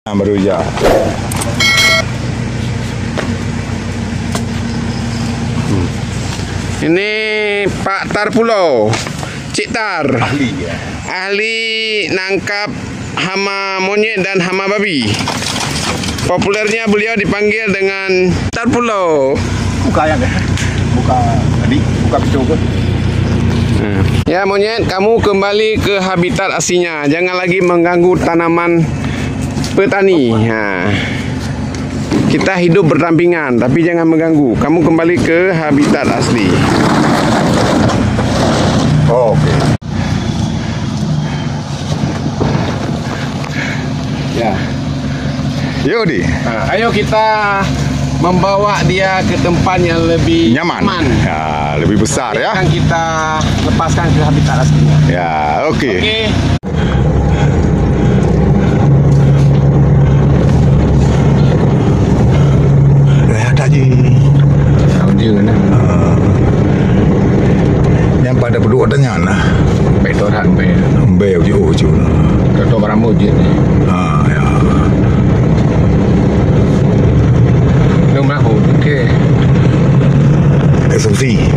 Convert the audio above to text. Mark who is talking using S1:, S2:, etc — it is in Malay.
S1: Baru ya.
S2: Ini Pak Tar Pulau, Cik Tar,
S1: Ahli ya.
S2: ahli nangkap hama monyet dan hama babi. Populernya beliau dipanggil dengan Tar Pulau.
S1: Buka yang buka tadi, buka pisau ke?
S2: Ya monyet, kamu kembali ke habitat aslinya. Jangan lagi mengganggu tanaman petani. Kita hidup berdampingan, tapi jangan mengganggu. Kamu kembali ke habitat asli.
S1: Oh, oke.
S2: Ya.
S1: Yuk di.
S2: Ayo kita membawa dia ke tempat yang lebih
S1: Nyaman. Ya, lebih besar ya.
S2: Akan kita lepaskan ke habitat aslinya.
S1: Ya, oke.
S2: Oke.
S1: Ada je.
S2: Tahu dia nah.
S1: Yang pada penduduk tanya lah.
S2: Baik dorat baik.
S1: Mbel je je.
S2: Contoh barang mujid ni.
S1: Ya.
S2: Lu mahu. Okey.
S1: SLC.